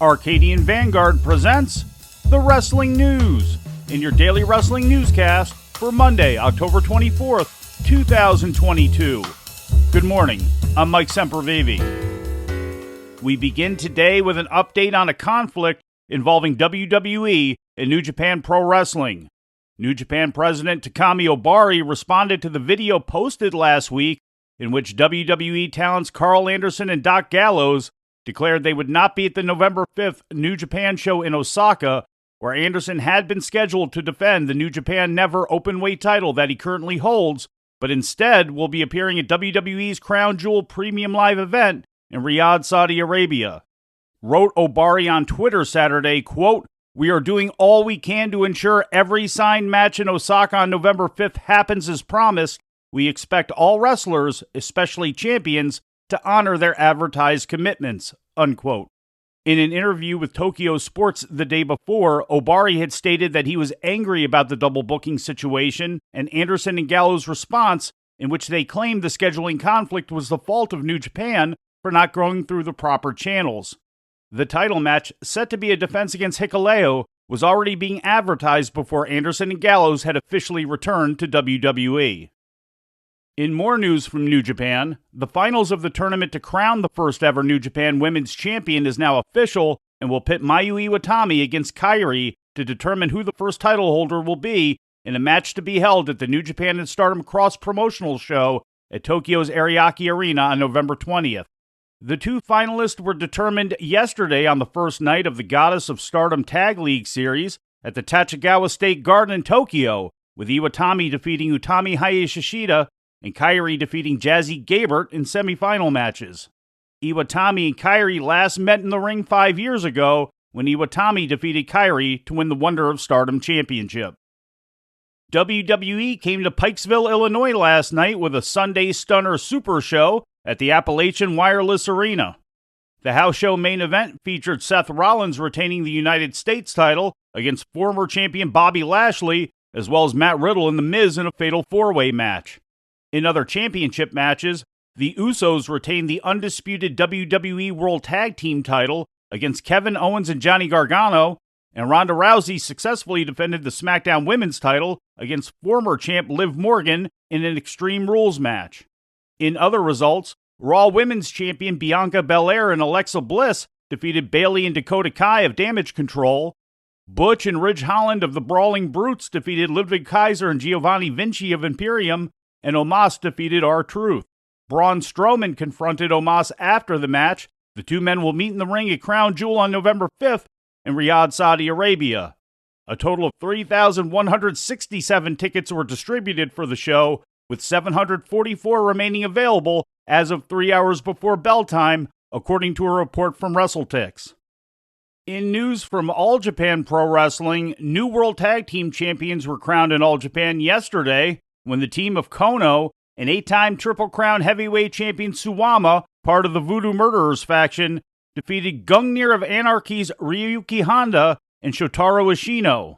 Arcadian Vanguard presents The Wrestling News in your daily wrestling newscast for Monday, October 24th, 2022. Good morning, I'm Mike Sempervive. We begin today with an update on a conflict involving WWE and New Japan Pro Wrestling. New Japan President Takami Obari responded to the video posted last week in which WWE talents Carl Anderson and Doc Gallows declared they would not be at the November 5th New Japan show in Osaka, where Anderson had been scheduled to defend the New Japan Never Openweight title that he currently holds, but instead will be appearing at WWE's Crown Jewel Premium Live event in Riyadh, Saudi Arabia. Wrote Obari on Twitter Saturday, quote, "We are doing all we can to ensure every signed match in Osaka on November 5th happens as promised. We expect all wrestlers, especially champions, to honor their advertised commitments," unquote. In an interview with Tokyo Sports the day before, Obari had stated that he was angry about the double booking situation and Anderson and Gallows' response, in which they claimed the scheduling conflict was the fault of New Japan for not going through the proper channels. The title match, set to be a defense against Hikuleo, was already being advertised before Anderson and Gallows had officially returned to WWE. In more news from New Japan, the finals of the tournament to crown the first ever New Japan Women's Champion is now official and will pit Mayu Iwatani against Kairi to determine who the first title holder will be in a match to be held at the New Japan and Stardom cross-promotional show at Tokyo's Ariake Arena on November 20th. The two finalists were determined yesterday on the first night of the Goddess of Stardom Tag League Series at the Tachikawa State Garden in Tokyo, with Iwatani defeating Utami Hayashishida and Kairi defeating Jazzy Gabert in semifinal matches. Iwatani and Kairi last met in the ring 5 years ago when Iwatani defeated Kairi to win the Wonder of Stardom Championship. WWE came to Pikesville, Illinois last night with a Sunday Stunner Super Show at the Appalachian Wireless Arena. The house show main event featured Seth Rollins retaining the United States title against former champion Bobby Lashley, as well as Matt Riddle and The Miz in a fatal four-way match. In other championship matches, the Usos retained the undisputed WWE World Tag Team title against Kevin Owens and Johnny Gargano, and Ronda Rousey successfully defended the SmackDown Women's title against former champ Liv Morgan in an Extreme Rules match. In other results, Raw Women's Champion Bianca Belair and Alexa Bliss defeated Bayley and Dakota Kai of Damage Control. Butch and Ridge Holland of the Brawling Brutes defeated Ludwig Kaiser and Giovanni Vinci of Imperium, and Omos defeated R-Truth. Braun Strowman confronted Omos after the match. The two men will meet in the ring at Crown Jewel on November 5th in Riyadh, Saudi Arabia. A total of 3,167 tickets were distributed for the show, with 744 remaining available as of 3 hours before bell time, according to a report from WrestleTix. In news from All Japan Pro Wrestling, new World Tag Team Champions were crowned in All Japan yesterday, when the team of Kono and 8-time Triple Crown Heavyweight Champion Suwama, part of the Voodoo Murderers faction, defeated Gungnir of Anarchy's Ryuki Honda and Shotaro Ishino.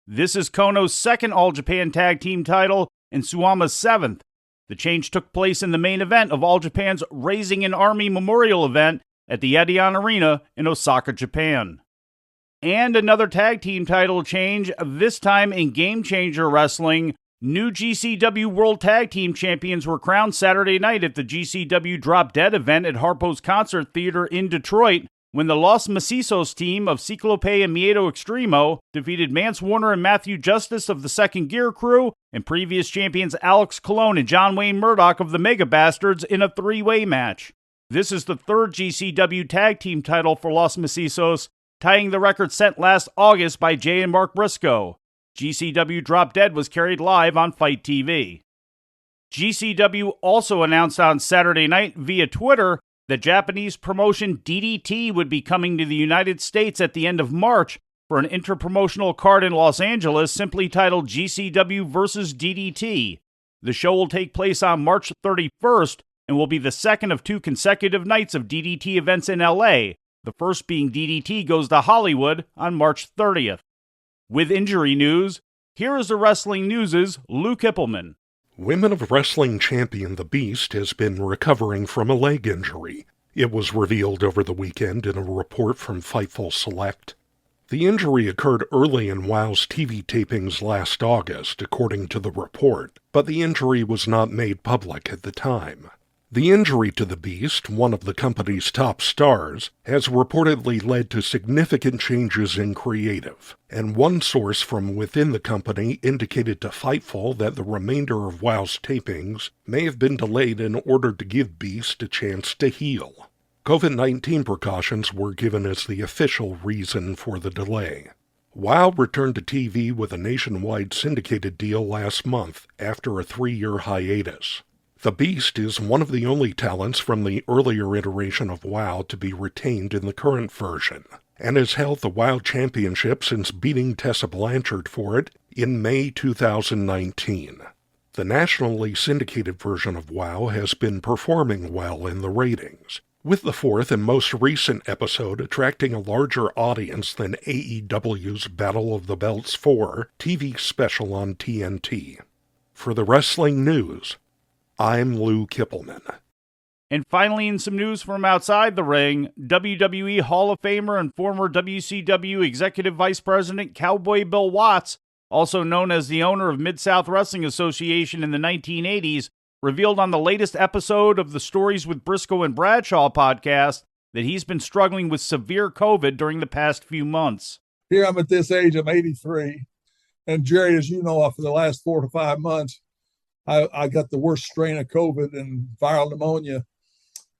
This is Kono's second All Japan Tag Team title and Suwama's seventh. The change took place in the main event of All Japan's Raising an Army Memorial event at the Edion Arena in Osaka, Japan. And another tag team title change, this time in Game Changer Wrestling. New GCW World Tag Team Champions were crowned Saturday night at the GCW Drop Dead event at Harpo's Concert Theater in Detroit, when the Los Macizos team of Ciclope and Miedo Extremo defeated Mance Warner and Matthew Justice of the Second Gear Crew and previous champions Alex Colon and John Wayne Murdoch of the Mega Bastards in a three-way match. This is the third GCW Tag Team title for Los Macizos, tying the record set last August by Jay and Mark Briscoe. GCW Drop Dead was carried live on Fight TV. GCW also announced on Saturday night via Twitter that Japanese promotion DDT would be coming to the United States at the end of March for an interpromotional card in Los Angeles simply titled GCW vs. DDT. The show will take place on March 31st and will be the second of two consecutive nights of DDT events in LA, the first being DDT Goes to Hollywood on March 30th. With injury news, here is the Wrestling News' Lou Kipilman. Women of Wrestling champion The Beast has been recovering from a leg injury. It was revealed over the weekend in a report from Fightful Select. The injury occurred early in WOW's TV tapings last August, according to the report, but the injury was not made public at the time. The injury to the Beast, one of the company's top stars, has reportedly led to significant changes in creative, and one source from within the company indicated to Fightful that the remainder of WOW's tapings may have been delayed in order to give Beast a chance to heal. COVID-19 precautions were given as the official reason for the delay. WOW returned to TV with a nationwide syndicated deal last month after a 3-year hiatus. The Beast is one of the only talents from the earlier iteration of WOW to be retained in the current version, and has held the WOW Championship since beating Tessa Blanchard for it in May 2019. The nationally syndicated version of WOW has been performing well in the ratings, with the fourth and most recent episode attracting a larger audience than AEW's Battle of the Belts 4 TV special on TNT. For the wrestling news, I'm Lou Kipilman. And finally, in some news from outside the ring, WWE Hall of Famer and former WCW Executive Vice President Cowboy Bill Watts, also known as the owner of Mid-South Wrestling Association in the 1980s, revealed on the latest episode of the Stories with Briscoe and Bradshaw podcast that he's been struggling with severe COVID during the past few months. Here I'm at this age, I'm 83, and Jerry, as you know, for the last 4 to 5 months, I got the worst strain of COVID and viral pneumonia,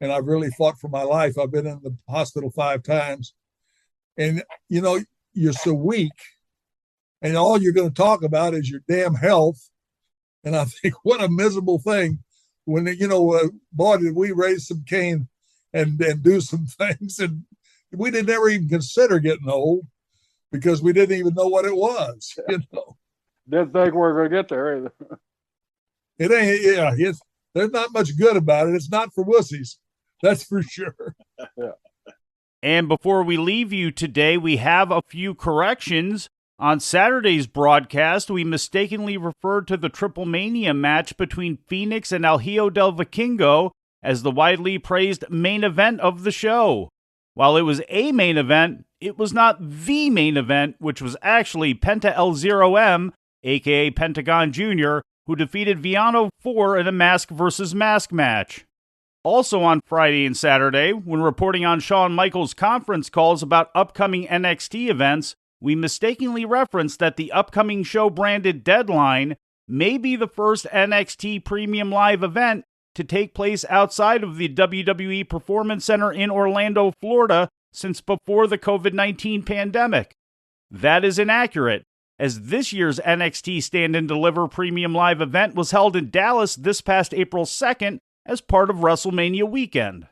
and I've really fought for my life. I've been in the hospital 5 times. And, you know, you're so weak, and all you're going to talk about is your damn health. And I think, what a miserable thing when, boy, did we raise some cane and do some things. And we didn't ever even consider getting old because we didn't even know what it was, Didn't think we were going to get there either. It ain't, there's not much good about it. It's not for wussies. That's for sure. Yeah. And before we leave you today, we have a few corrections. On Saturday's broadcast, we mistakenly referred to the Triple Mania match between Phoenix and El Hijo del Vikingo as the widely praised main event of the show. While it was a main event, it was not the main event, which was actually Penta El Zero M, aka Pentagon Jr., who defeated Viano 4 in a mask versus mask match. Also on Friday and Saturday, when reporting on Shawn Michaels' conference calls about upcoming NXT events, we mistakenly referenced that the upcoming show branded Deadline may be the first NXT Premium Live event to take place outside of the WWE Performance Center in Orlando, Florida, since before the COVID-19 pandemic. That is inaccurate, as this year's NXT Stand and Deliver Premium Live event was held in Dallas this past April 2nd as part of WrestleMania weekend.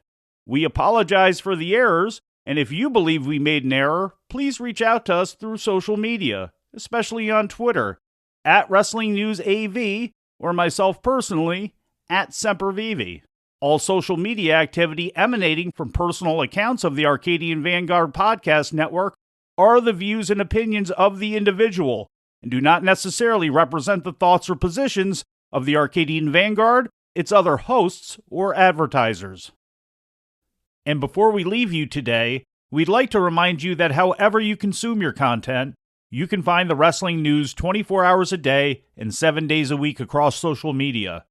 We apologize for the errors, and if you believe we made an error, please reach out to us through social media, especially on Twitter, @WrestlingNewsAV, or myself personally, @Sempervive. All social media activity emanating from personal accounts of the Arcadian Vanguard Podcast Network are the views and opinions of the individual, and do not necessarily represent the thoughts or positions of the Arcadian Vanguard, its other hosts, or advertisers. And before we leave you today, we'd like to remind you that however you consume your content, you can find the wrestling news 24 hours a day and 7 days a week across social media.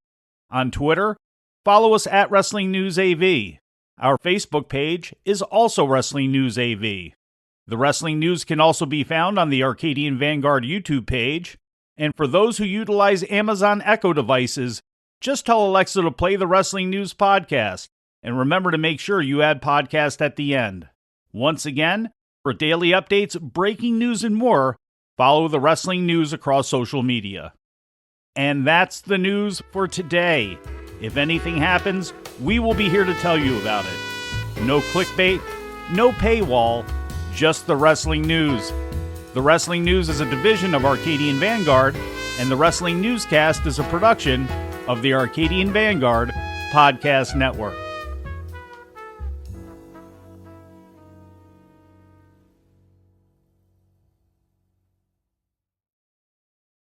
On Twitter, follow us @WrestlingNewsAV. Our Facebook page is also Wrestling News AV. The wrestling news can also be found on the Arcadian Vanguard YouTube page. And for those who utilize Amazon Echo devices, just tell Alexa to play the Wrestling News podcast. And remember to make sure you add podcast at the end. Once again, for daily updates, breaking news, and more, follow the wrestling news across social media. And that's the news for today. If anything happens, we will be here to tell you about it. No clickbait, no paywall, just the wrestling news. The Wrestling News is a division of Arcadian Vanguard, and the Wrestling Newscast is a production of the Arcadian Vanguard Podcast Network.